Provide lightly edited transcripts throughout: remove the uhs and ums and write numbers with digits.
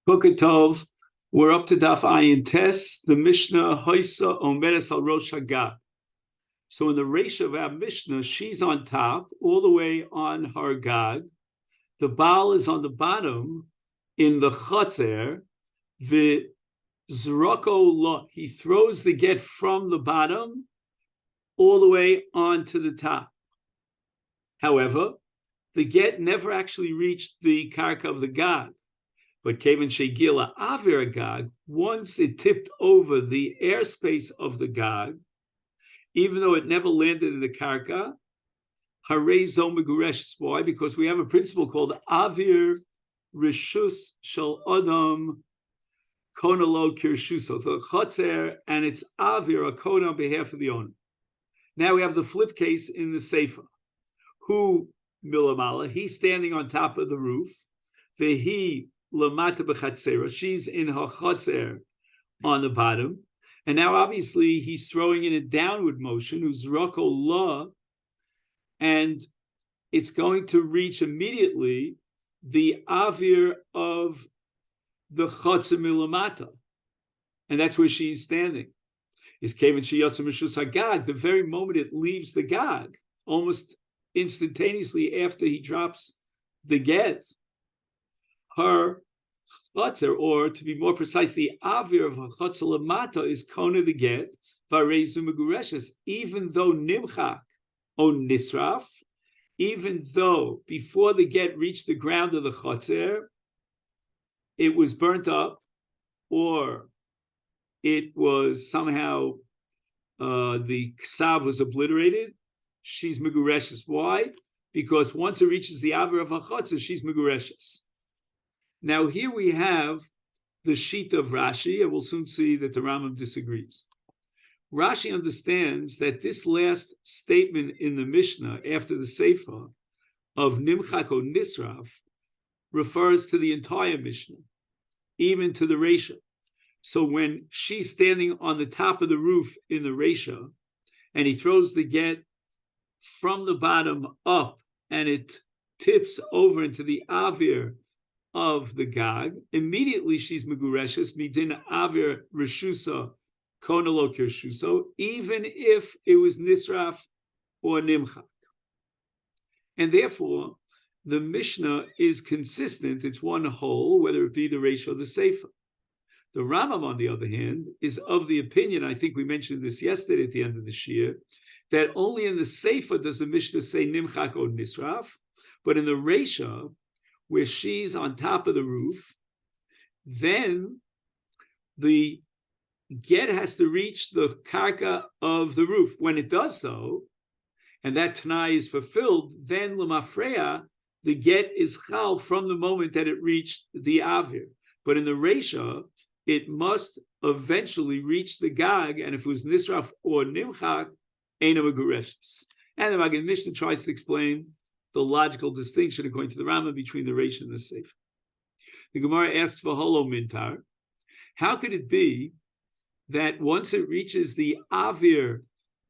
Boker Tov, we're up to Daf Ayin Tes, the Mishnah Hoisa Omeres al Rosh Hagad. So in the ratio of our Mishnah, she's on top, all the way on her Gag. The Baal is on the bottom in the Chotzer. The Zroko Lo, he throws the get from the bottom all the way onto the top. However, the get never actually reached the Karka of the Gag. But Kevin Shegila Avir Gag, once it tipped over the airspace of the Gag, even though it never landed in the Karka, Harei Zo Meguresh. Why? Because we have a principle called Avir Rishus Shel Adam Konalo Kirshuso, the Chotzer, and it's Avir, a Kona on behalf of the owner. Now we have the flip case in the Sefer. Who Milamala, he's standing on top of the roof. He Lamata b'chatzera, she's in her chatzer on the bottom, and now obviously he's throwing in a downward motion, uzrako la, and it's going to reach immediately the avir of the chatzer milamata, and that's where she's standing. Is kevin sheyatsa mishus hagag, the very moment it leaves the gag, almost instantaneously after he drops the get, her chotzer, or to be more precise, the avir of her chotzer lamata is kona the get, varezu megureshes, even though nimchak or nisraf, even though before the get reached the ground of the chotzer, it was burnt up, or it was somehow the ksav was obliterated, she's megureshes. Why? Because once it reaches the avir of her chotzer, she's megureshes. Now here we have the sheet of Rashi, and we'll soon see that the Rambam disagrees. Rashi understands that this last statement in the Mishnah after the Sefer of Nimchak or Nisraf refers to the entire Mishnah, even to the Resha. So when she's standing on the top of the roof in the Resha, and he throws the get from the bottom up, and it tips over into the Avir of the Gag, immediately she's Megureshes, Midin Avir Reshusa, Konalo Kirshuso, even if it was Nisraf or Nimchak. And therefore, the Mishnah is consistent, it's one whole, whether it be the ratio or the Sefer. The Rambam, on the other hand, is of the opinion, I think we mentioned this yesterday at the end of the Shir, that only in the Sefer does the Mishnah say Nimchak or Nisraf, but in the Resha, where she's on top of the roof, then the get has to reach the karka of the roof. When it does so, and that Tanai is fulfilled, then Lamafreya, the get is chal from the moment that it reached the avir. But in the Resha, it must eventually reach the gag, and if it was nisraf or nimchak, eina megureshes. And the Magen Mishnah tries to explain the logical distinction, according to the Rambam, between the Reish and the Sefer. The Gemara asks for Holo Mintar. How could it be that once it reaches the Avir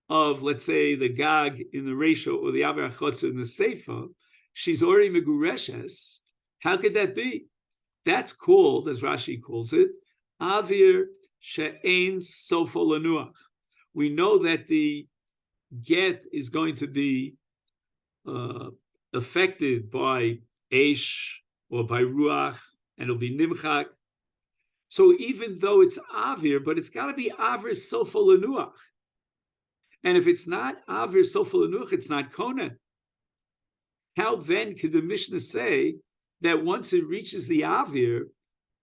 of, let's say, the Gag in the Reisha or the Avir HaChotzer in the Sefer, she's already Megureshes? How could that be? That's called, as Rashi calls it, Avir She'ein Sofo Lanuach. We know that the get is going to be affected by Eish or by Ruach, and it'll be Nimchak. So even though it's Avir, but it's got to be Avir Sofo Lanuach. And if it's not Avir Sofo Lanuach, it's not Kona. How then could the Mishnah say that once it reaches the Avir,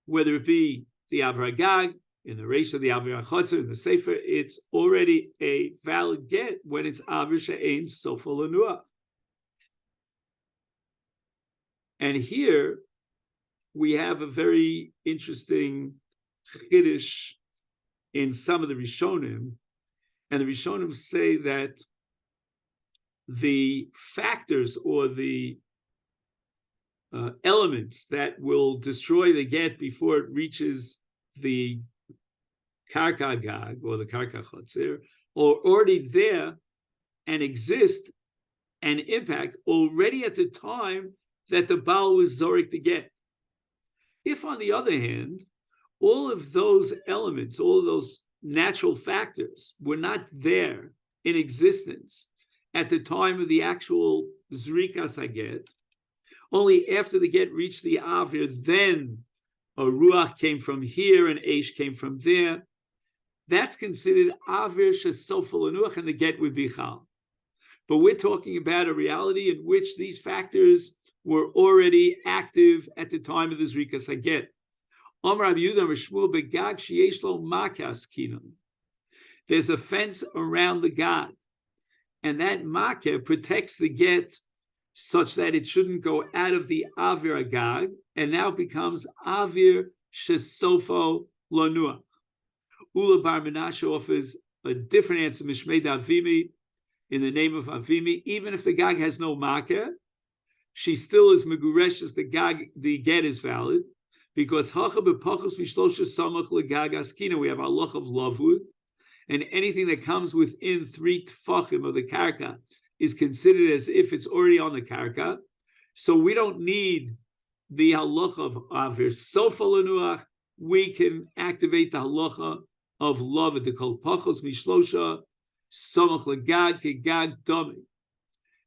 whether it be the Avir Agag, in the Reish of the Avir HaChotzer, in the Sefer, it's already a valid get when it's Avir She'ein Sofo Lanuach. And here we have a very interesting chiddush in some of the Rishonim, and the Rishonim say that the factors or the elements that will destroy the get before it reaches the Karka Gag or the Karka Chotzer are already there and exist and impact already at the time that the Baal was Zorik the get. If, on the other hand, all of those elements, all of those natural factors were not there in existence at the time of the actual Zrikas Haget, only after the get reached the Avir, then a Ruach came from here and Eish came from there. That's considered Avir Shesofel Anuach, and the get would be Chal. But we're talking about a reality in which these factors were already active at the time of the Zrikas Haget. There's a fence around the Gad, and that Makeh protects the get such that it shouldn't go out of the Avir Agag, and now becomes Avir Shesofo Lonua. Ula Bar Menashe offers a different answer, Mishmei Avimi, in the name of Avimi. Even if the Gag has no Makeh, she still is Megureshes, the get is valid, because we have halach of lavud, and anything that comes within 3 tfachim of the karka is considered as if it's already on the karka. So we don't need the halacha of avir sofa lenuach. We can activate the halacha of lavud, the kol pachos mishlosha samach legag kegag dami.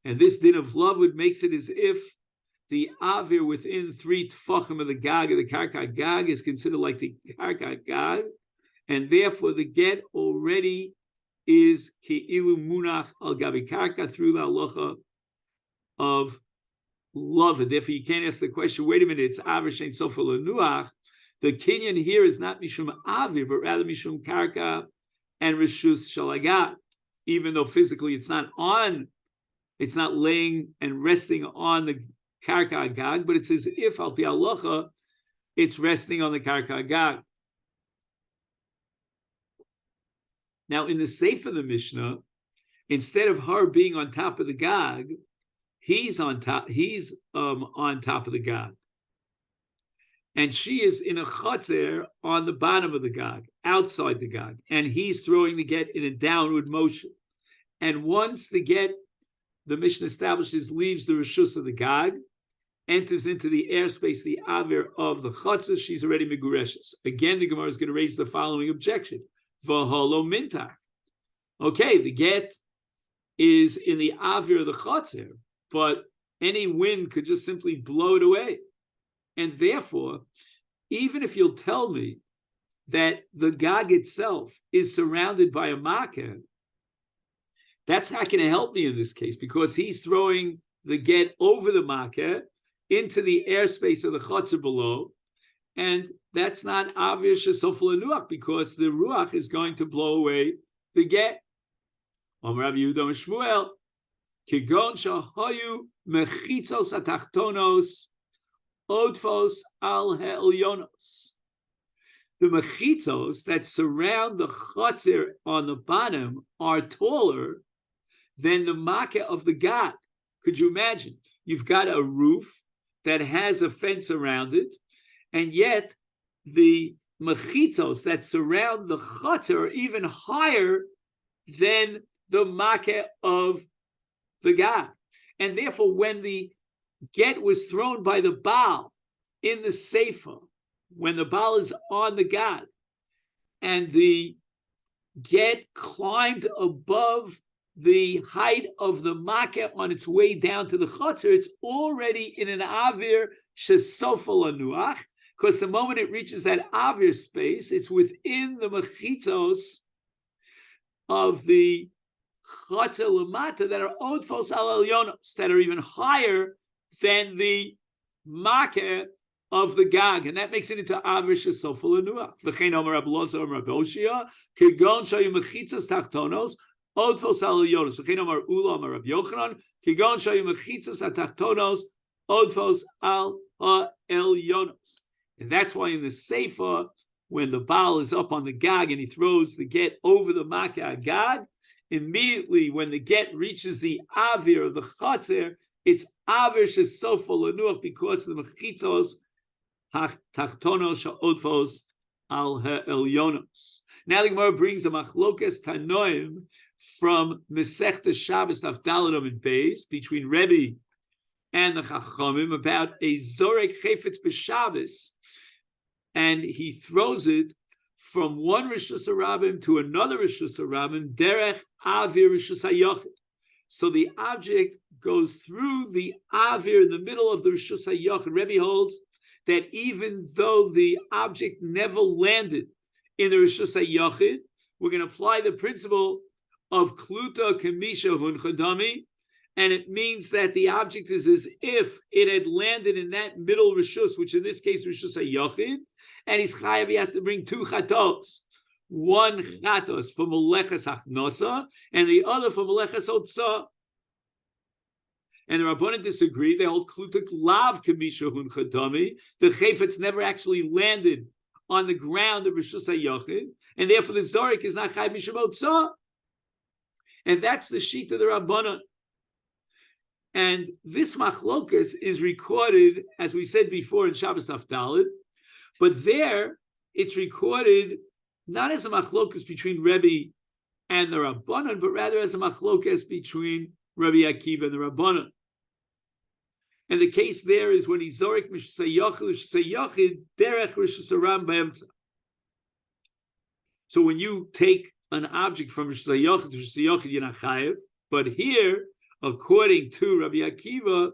And this din of lavud makes it as if the avir within 3 tfachim of the gag, of the karka gag, is considered like the karka gag, and therefore the get already is ki'ilu munach al gabi karka through the halacha of lavud. Therefore, you can't ask the question, wait a minute, it's avir shein sofa lenuach. The kinyan here is not mishum avir, but rather mishum karka and rishus shalagat, even though physically it's not laying and resting on the karka agag, but it's as if al pi halacha it's resting on the karka agag. Now, in the Sefer of the Mishnah, instead of her being on top of the gag, he's on top of the gag, and she is in a chotzer on the bottom of the gag, outside the gag, and he's throwing the get in a downward motion. And once the get, the Mishnah establishes, leaves the reshus of the gag, enters into the airspace, the avir of the chotzer, she's already megureshes. Again, the Gemara is going to raise the following objection: v'holo mintar. Okay, the get is in the avir of the chotzer, but any wind could just simply blow it away. And therefore, even if you'll tell me that the gag itself is surrounded by a makeh, that's not going to help me in this case, because he's throwing the get over the makeh into the airspace of the chotzer below, and that's not avir shesofel lenuach, because the ruach is going to blow away the get. Amar Rav Yehuda Shmuel, kigon shahayu mechitzos atachtonos odfos al he'elyonos. The mechitzos that surround the chotzer on the bottom are taller than the makeh of the gag. Could you imagine? You've got a roof that has a fence around it, and yet the mechitzos that surround the chotzer are even higher than the makeh of the gag. And therefore, when the get was thrown by the Baal in the Sefer, when the Baal is on the gag, and the get climbed above the height of the makeh on its way down to the chotzer, it's already in an avir shesofel lenuach, because the moment it reaches that avir space, it's within the mechitzos of the chotzer lamata that are odfos al elyonos, that are even higher than the makeh of the gag, and that makes it into avir shesofel lenuach. V'chein omer Rab Elazar omer Rab Oshia, kigon shayu mechitzos tachtonos odfos al elyonos. V'chein omer Ula omer Rab Yochanan, kigon shayu mechitzos tachtonos odfos al elyonos. And that's why in the Sefer, when the Baal is up on the gag and he throws the get over the makeh agag, immediately when the get reaches the avir of the chotzer, it's avir shesofel lenuach, because of the mechitzos tachtonos sha'odfos al ha'elyonos. Now the Gemara brings a machlokas tanoim from Masechet Shabbos Daf Daled Amud Beis between Rebbe and the Chachamim about a zorek chayfetz b'Shabbos and he throws it from one Rishus HaRabim to another Rishus HaRabim, derech avir Rishus HaYachid. So the object goes through the avir in the middle of the Rishus HaYachid. Rebbe holds that even though the object never landed in the Rishus HaYachid, we're going to apply the principle of Kluta Kamisha Hunchadami, and it means that the object is as if it had landed in that middle Rishus, which in this case Rishus HaYachid, and he's chayav, he has to bring two chatos. One chatos for Meleches Achnosa, and the other for Meleches Otzah. And the Rabbanan disagree. They hold Kluta Lav Kamisha Hunchadami. The chayfetz never actually landed on the ground of Rishus HaYachid, and therefore the Zorik is not chayav mishum Otzah. And that's the sheet of the Rabbanan. And this machlokas is recorded, as we said before, in Shabbos Daf Daled, but there it's recorded not as a machlokas between Rebbe and the Rabbanan, but rather as a machlokas between Rabbi Akiva and the Rabbanan. And the case there is when he's Zorik Rishus HaYachid derech Rishus HaRabim b'emtza. So when you take an object from Rishus HaYachid to Rishus HaYachid, you're not chayav. But here, according to Rabbi Akiva,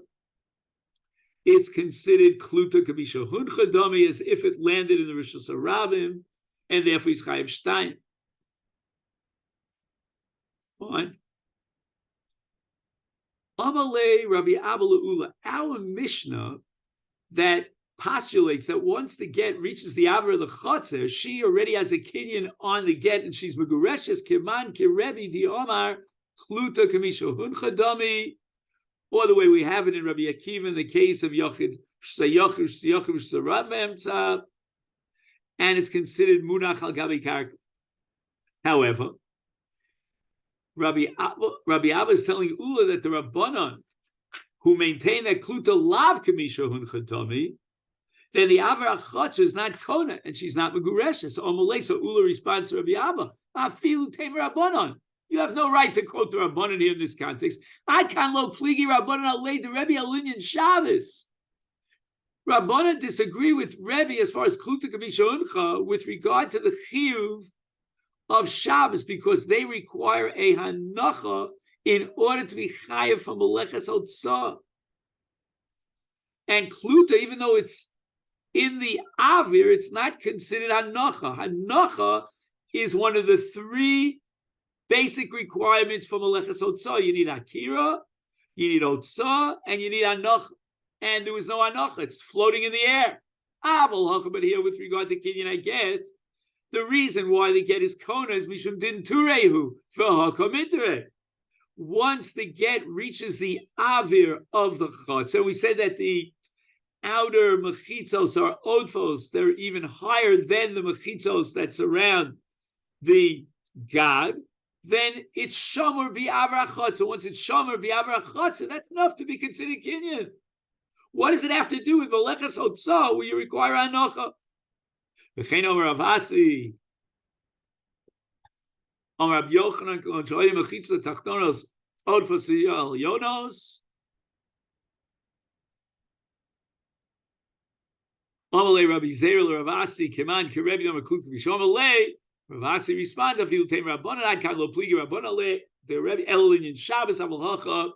it's considered Kluta Kamisha Hunchadami, as if it landed in the Rishus HaRabim, and therefore he's chayav shtayim. Fine. Amalei Rabbi Abba Le'ula, our Mishnah that postulates that once the get reaches the Avra of the Chotzer, she already has a kinyan on the get, and she's Megureshes Kirman Kirebi Di Omar Kluta Kamisha Hunchadami, or the way we have it in Rabbi Akiva in the case of Yochid Shayachid, and it's considered Munach al Gabi Karka. However, Rabbi Abba is telling Ula that the Rabbanan, who maintain that Kluta Lav Kamisha Hunchadami, then the Avra Chotzer is not Kona, and she's not Megureshes. So Ula responds to Rabbi Abba, Afilu Tamer Rabbanan. You have no right to quote the Rabbanan here in this context. I can't lo pligi Rabbanan alei the Rebbe alinyan Shabbos. Rabbanan disagree with Rebbe as far as Kluta Kamisha Huncha with regard to the chiyuv of Shabbos, because they require a hanacha in order to be chayav from Meleches Otzah. And Kluta, even though it's in the Avir, it's not considered hanacha. Hanacha is one of the three basic requirements for Meleches Otzah. You need Akira, you need Otzah, and you need Anocha. And there was no Anocha. It's floating in the air. But here, with regard to Kinyan, I get the reason why the get is Kona is Mishum Din Turehu for Hakomitre. Once the get reaches the Avir of the Chot, so we said that the outer mechitzos are odfos, they're even higher than the mechitzos that surround the God, then it's shomer bi'avra chotzer. Once it's shomer bi'avra chotzer, that's enough to be considered kinyan. What does it have to do with Meleches Otzah, where you require anocha? V'chein omer Rav Asi, omer Rab Yochanan, kol shoyim mechitza tachtonos odfos yonos. Amalei Rabbi Zerel Rav Asi keman kirebi omer kluk v'shomalei. Rav Asi responds, "Afilu teim rabbanan ad kan lo pligi rabbanan le the Rebbe Elin Shabbos Aval Hacha."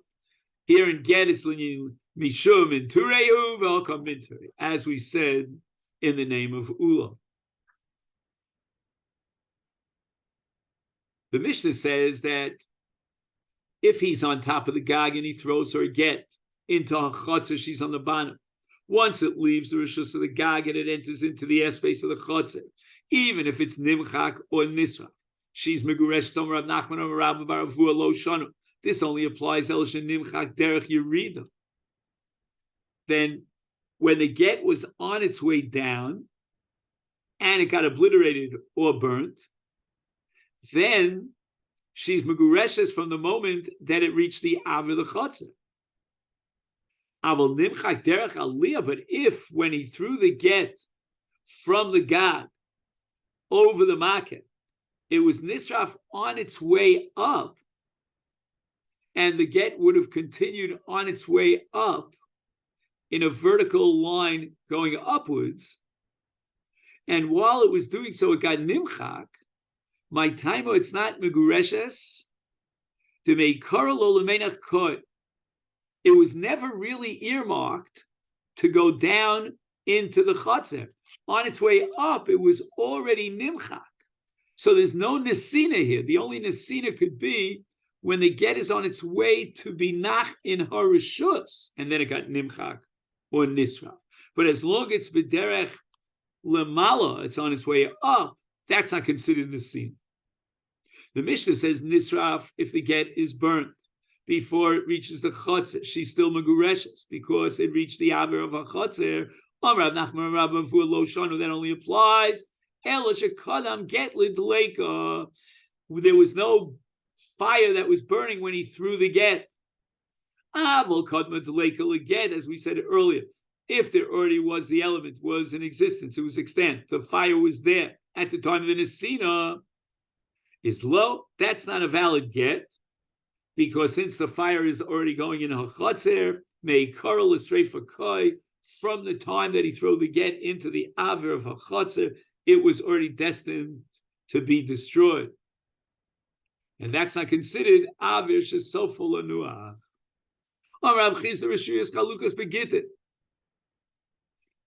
Here in Get it's linyan mishum in Turehu v'Hakam Minturei, as we said in the name of Ula. The Mishnah says that if he's on top of the gag and he throws her a get into her chotzer, she's on the bottom. Once it leaves the rishus of the gag and it enters into the airspace of the chotzer, even if it's nimchak or nisra, she's meguresh somewhere of Nachman or Rabba Baravua lo shanu. This only applies el nimchak derech yerida. Then, when the get was on its way down and it got obliterated or burnt, then she's megureshes from the moment that it reached the Avir the Chotzer. Aval nimchak derech aliyah, but if when he threw the get from the gad over the market, it was nisraf on its way up, and the get would have continued on its way up in a vertical line going upwards, and while it was doing so, it got nimchak. My time, it's not megureshes. To make karlo lemenach koi. It was never really earmarked to go down into the chotzer. On its way up, it was already nimchak. So there's no nesina here. The only nesina could be when the get is on its way to be nach in her rishus, and then it got nimchak or nisraf. But as long as it's b'derech lemala, it's on its way up, that's not considered nesina. The Mishnah says nisraf if the get is burnt before it reaches the chotzer. She's still megureshes because it reached the aver of a chotzer. That only applies. There was no fire that was burning when he threw the get. As we said earlier, if there already was the element, was in existence, it was extant, the fire was there at the time of the Nesina, is low, that's not a valid get, because since the fire is already going in Hachotzer, may Karl Esreifa Koi, from the time that he threw the get into the Aver of Hachotzer, it was already destined to be destroyed. And that's not considered Aver Shesofol Anuach.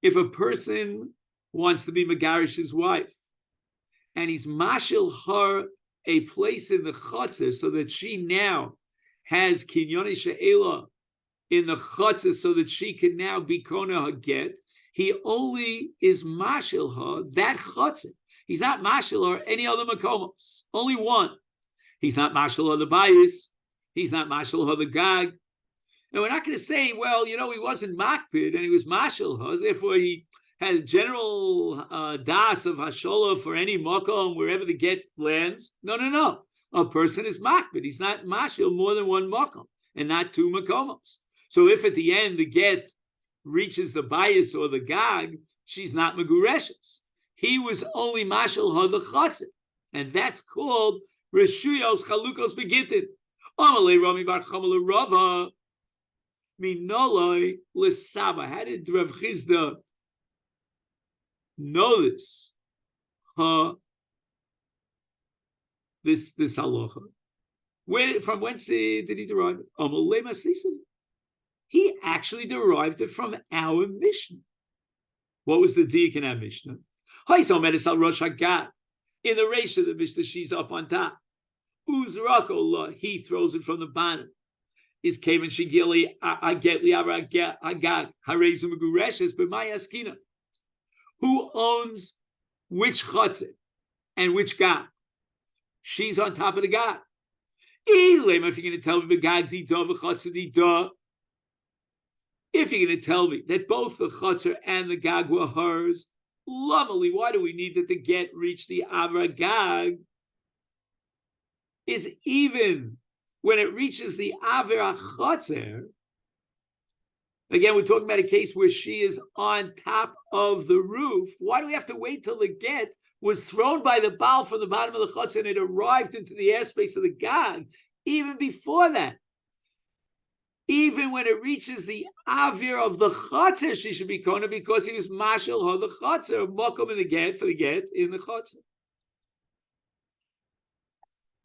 If a person wants to be Megarish's wife, and he's mashil her a place in the chotzer so that she now has kinyoni she'ela in the chotzer so that she can now be kona her get, he only is mashil her that chotzer. He's not mashil her any other makomos, only one. He's not mashil her the bayis, he's not mashil her the gag. And we're not going to say, well, he wasn't makpid and he was mashil her, therefore he has general das of hashola for any makom wherever the get lands. No. A person is makbid. He's not mashil more than one makom and not two makomos. So if at the end the get reaches the bias or the gag, she's not megureshes. He was only mashil ha the chatzit, and that's called reshuyos chalukos begittin. Amalei Rami bar Chamal Rava minoloy l'saba. How did Rav Chizda know this? This halacha. From whence did he derive it? He actually derived it from our Mishnah. What was the diak in our Mishnah? In the Reish of the Mishnah, she's up on top. Uzrakola, he throws it from the bottom. Is Kavan Shigili Agetli Agag Harezum Gureshes B'Mayaskina. Who owns which chatzit and which gag? She's on top of the gag. If you're going to tell me if you're going to tell me that both the chatzir and the gag were hers, lovely, why do we need that the get reach the avra gag? Is even when it reaches the avra chatzir. Again, we're talking about a case where she is on top of the roof. Why do we have to wait till the get was thrown by the Baal from the bottom of the chutz and it arrived into the airspace of the gag? Even before that, even when it reaches the avir of the chutzer, she should be kona because he was mashal her the chutzer, mokum in the get for the get in the chutzer.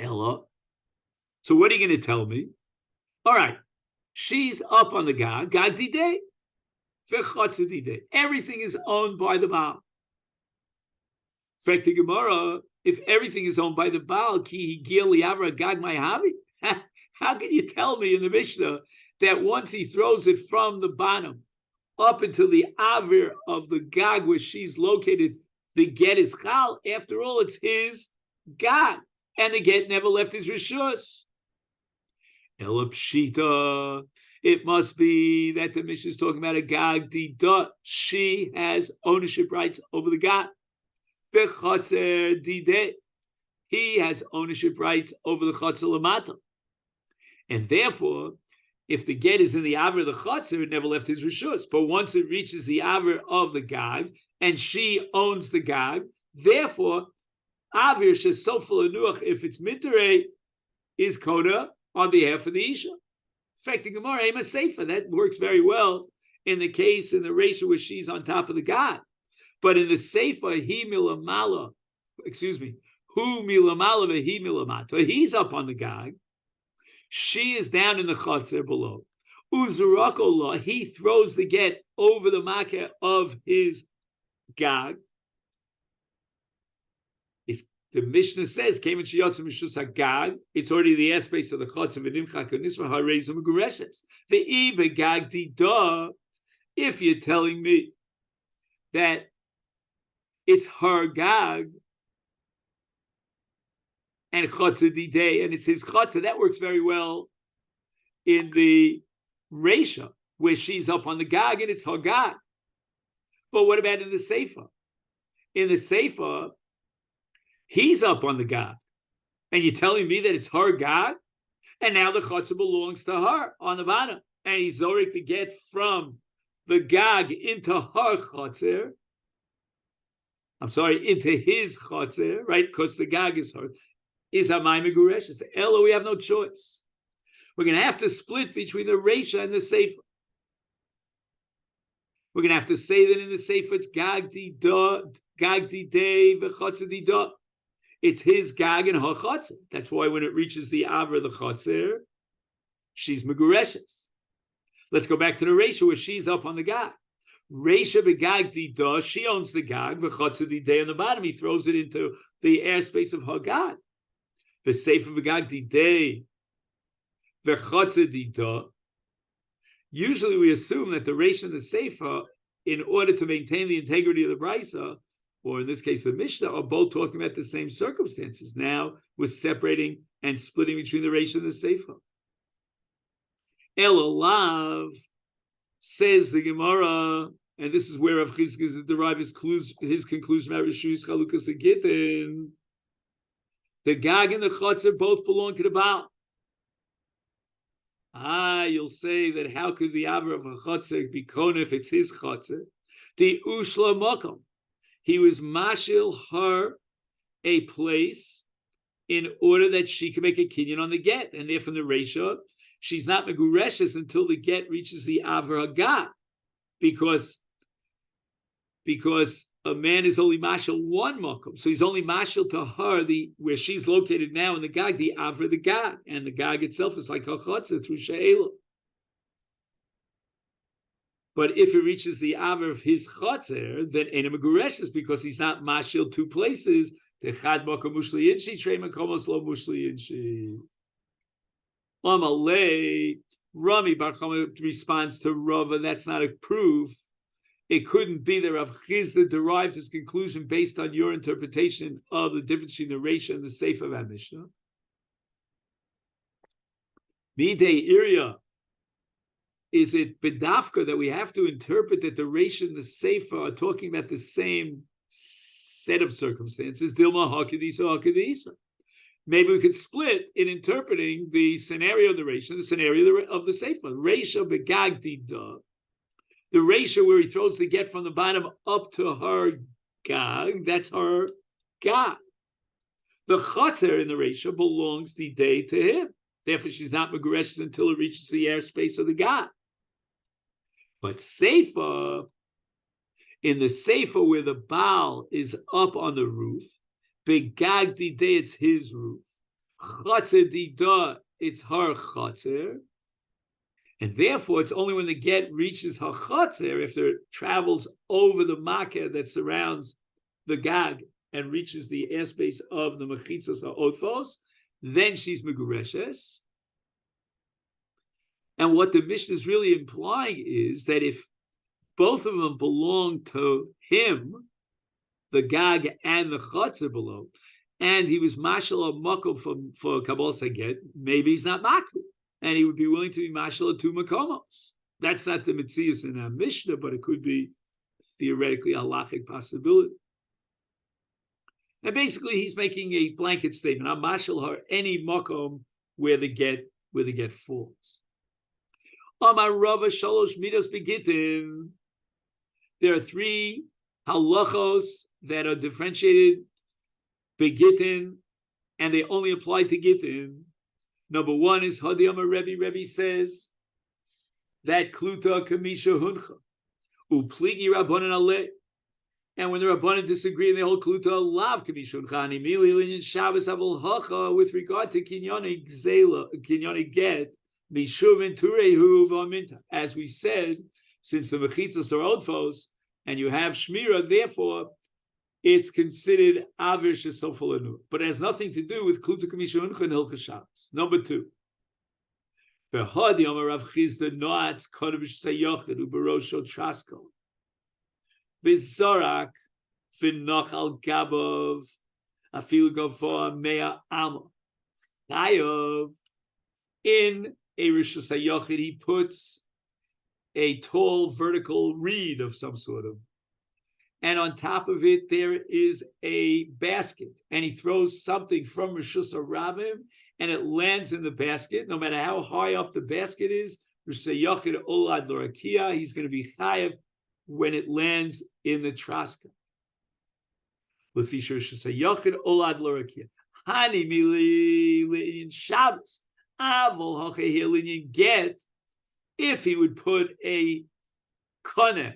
Ella. So what are you going to tell me? All right. She's up on the gag didei, v'chotzer didei. Everything is owned by the Baal. Frek the Gemara, if everything is owned by the Baal, ki higil liavra gag my havi. How can you tell me in the Mishnah that once he throws it from the bottom up until the avir of the gag where she's located, the get is chal? After all, it's his gag, and the get never left his rishus. Elapshita. It must be that the Mishnah is talking about a gag dida. She has ownership rights over the gag. V'chotzer dideh. He has ownership rights over the chotzer lamata. And therefore, if the get is in the aver of the chotzer, it never left his rishus. But once it reaches the aver of the gag, and she owns the gag, therefore, avir shesofel anuach, if it's mitere, is koda on behalf of the Isha. Affecting Gemara, Masechet, that works very well in the case in the ratio where she's on top of the God. But in the Sefer, he milamala, hu milamala vehi milamata. He's up on the gag. She is down in the chotzer below. Uzurakola, he throws the get over the makeh of his gag. The Mishnah says, "Came in shiyotz mishus hagag." It's already the airspace of the chotzer v'nimchak u'nisva hareizum gureshes. Ve'i begag dida. If you're telling me that it's her gag and chotzer didei, and it's his chotzer, that works very well in the Reisha, where she's up on the gag and it's her gag. But what about in the Sefer? In the Sefer, he's up on the gag, and you're telling me that it's her gag, and now the chotzer belongs to her on the bottom, and he's zorik to get from the gag into her chotzer. Into his chotzer, right? Because the gag is her. Is Hamay Megureshes. Ella, we have no choice. We're going to have to split between the Reisha and the Sefer. We're going to have to say that in the Sefer it's gag di day v'chotzer di da. It's his gag and her chotzer. That's why when it reaches the avra of the chotzer, she's Megureshes. Let's go back to the Reisha where she's up on the gag. Reisha begag di da, she owns the gag, v'chotzer di day on the bottom. He throws it into the airspace of her gag. The Sefer begag di day, v'chotzer di da. Usually we assume that the Reisha and the Sefer, in order to maintain the integrity of the Brisa, or in this case the Mishnah, are both talking about the same circumstances. Now we're separating and splitting between the Reisha and the Sefer. Elolav, says the Gemara, and this is where Rav Chizkiah is derived his conclusion about Rishuis Chalukas and Gittin. The Gag and the Chotzer both belong to the Baal. You'll say that how could the Aver of a Chotzer be Kona if it's his Chotzer? The Ushla Mokom. He was mashil her a place in order that she can make a kinyan on the get, and therefore the Reisha, she's not Megureshes until the get reaches the Aver Hagah, because a man is only mashil one makom, so he's only mashil to her where she's located now in the gag, the avra the gag, and the gag itself is like a chotzer through she'ela. But if it reaches the avra of his chotzer, then ena megureshes because he's not mashil two places. The chad makom mushli inshi trei makomos lo mushli inshi. Amalei Rami Bar Chama responds to Rava, that's not a proof. It couldn't be that Rav Chizda derived his conclusion based on your interpretation of the difference between the Reisha and the Sefer of our Mishnah. Midei Irya, is it bedafka that we have to interpret that the Reisha and the Sefer are talking about the same set of circumstances? Dilma hakadisa hakadisa. Maybe we could split in interpreting the scenario of the Reisha and the scenario of the Sefer. Reisha begagdi da. The Reisha where he throws the get from the bottom up to her gag, that's her gag. The chotzer in the Reisha belongs the day to him. Therefore, she's not Megureshes until it reaches the airspace of the gag. But Sefer, in the Sefer where the Baal is up on the roof, begag di day, it's his roof. Chotzer di da, it's her chotzer. And therefore, it's only when the get reaches her chotzer, if it travels over the makeh that surrounds the gag and reaches the airspace of the mechitzos or otvos, then she's megureshes. And what the Mishnah is really implying is that if both of them belong to him, the gag and the chotzer below, and he was mashal a makom for Kabbalah Saget, maybe he's not makru. And he would be willing to be mashal two makomos. That's not the mitzias in our Mishnah, but it could be theoretically a halachic possibility. And basically, he's making a blanket statement. I'm mashal her any makom where the get falls. Amar Rava shalosh midos begittin. There are three halachos that are differentiated begittin, and they only apply to gittin. Number one is Hadiyama Rebbe. Rebbe says that Kluta Kamisha Huncha Upligi Rabbanan Ale. And when the Rabbanan disagree and they hold Kluta, Lav can be Shulchan, Mili, Shabbos, Avol Hacha, with regard to Kinyane Gzela, Kinyane Get, Mishum and Turehu Vaminta. As we said, since the Mechitzos are Odfos, and you have Shmira, therefore, it's considered Avir Shesofalanu. But it has nothing to do with Kluta Kamishuncha and Hilchas Shabbos. Number 2. V'hadi Amar Rav Chizda Noatz Kodesh Sayochid Uberosho Trasko. V'zorak v'noch al Gabov Afil Gavoa Mea Amma. Chayav, in a Rishus HaYochid, he puts a tall vertical reed of some sort of, and on top of it there is a basket, and he throws something from Rishus HaRabim, and it lands in the basket. No matter how high up the basket is, Rishus HaYochid Olad Lorakia, he's going to be chayav when it lands in the traska. L'fisha Rishus HaYochid Olad Lorakia. Hani mili in Shabbos. Avol hachehilin get, if he would put a kone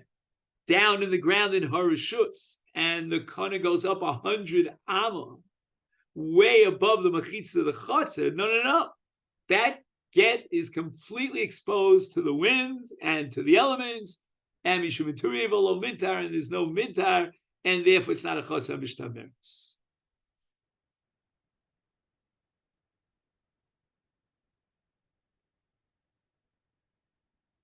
down in the ground in Harishus, and the kone goes up 100 amma, way above the machitza of the chotzer. No. That get is completely exposed to the wind and to the elements, and mishum mituri v'lo mintar, and there's no mintar, and therefore it's not a chotzer mishtameres.